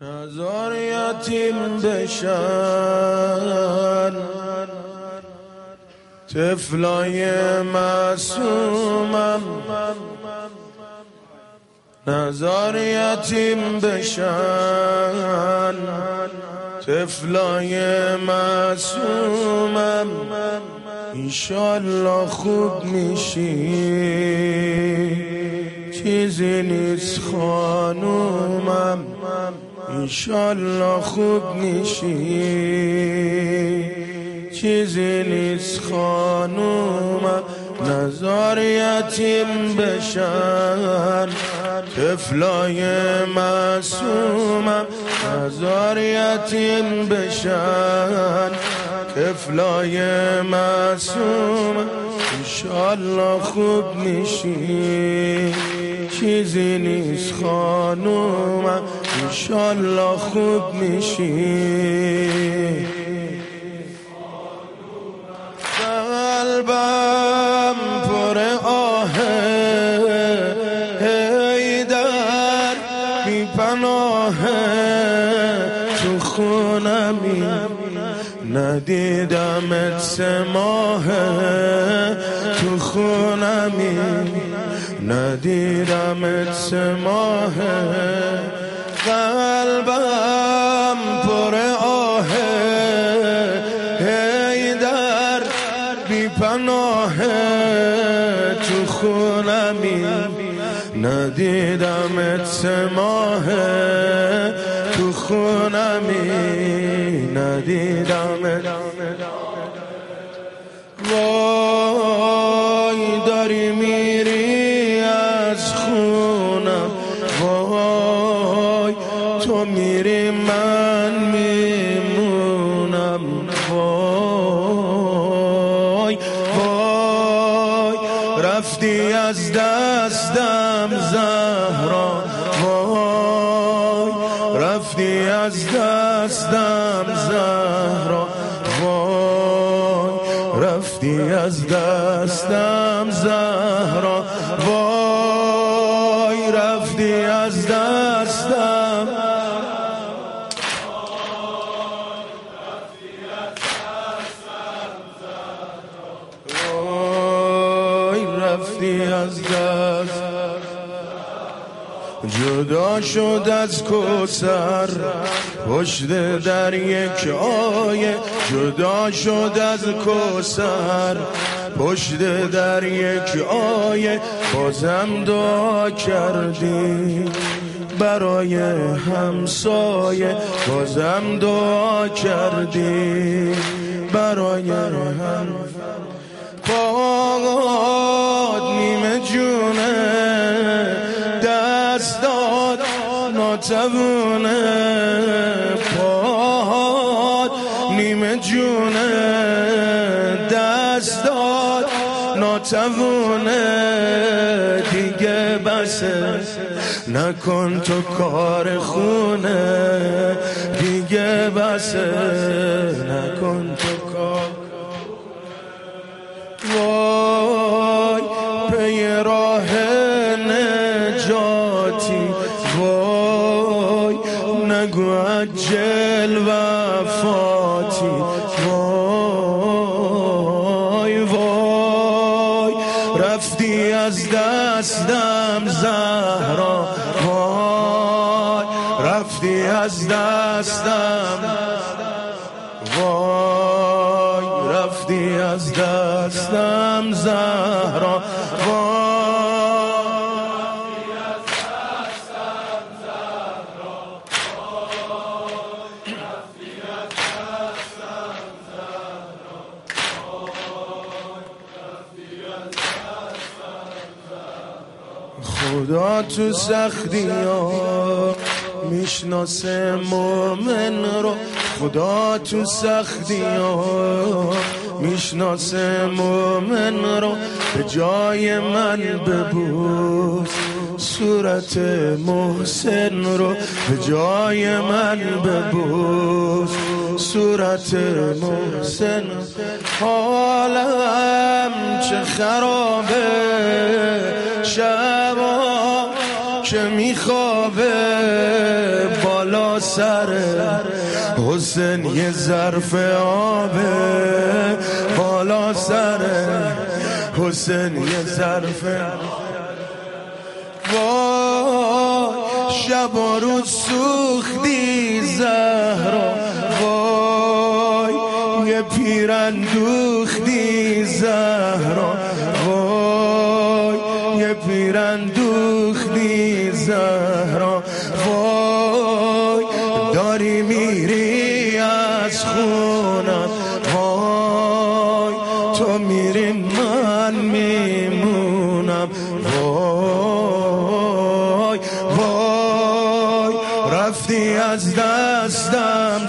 نزار یتیم بشن طفلای معصومم، نزار یتیم بشن طفلای معصومم. ایشالله خوب میشی چیزی نیست خانومم، ایشالله خوب میشی چیزی نیست خانومم. نزار یتیم بشن طفلای معصومم، نزار یتیم بشن طفلای معصومم. انشالله خوب میشی چیزی نیست خانومم، انشالله خوب میشی. قلبم پر آهه حیدر بی پناهه، تو خونمی ندیدمت 3 ماهه، تو خونمی ندیدمت 3 ماهه. قلبم پر آهه حیدر بی پناهه، تو خونمی ندیدمت 3 ماهه، تو خونمی ندیدمت. وای داری میری از خونم، وای تو میری من میمونم، وای وای رفتی از دستم زهرا، وای رفتی از دستم زهرا، وای رفتی از دستم زهرا، وای رفتی از دستم، وای رفتی از دستم. جدا شد از کوثر پشت در یک آیه، جدا شد از کوثر پشت در یک آیه. بازم دعا کردی برای همسایه، بازم دعا کردی برای همسایه. پاهات نیمه جونه دست داد ناتوونه، پاهات نیمه جونه دست داد ناتوونه. دیگه بسه نکن تو کار خونه، دیگه بسه نکن تو کار. وای پی راه نجاتی، وای نگو عجل وفاتی، وای وای رفتی از دستم زهرا، وای رفتی از دستم، وای رفتی از دستم زهرا، وای خدا تو سختی ها میشناسه مومن رو، خدا تو سختی ها میشناسه مومن رو. به جای من ببوس صورت محسن رو، به جای من ببوس صورت محسن. حالم چه خرابه شبا که میخوابه بالا بالا سره حسین یه ظرف آبه بالا سره حسین یه ظرف وای شب و روز سوختی زهرا وای یه پیر اندوختی زهرا وای یه پیر اندوختی زهرا وای داری میری از خونم وای تو میری من میمونم وای وای رفتی از دستم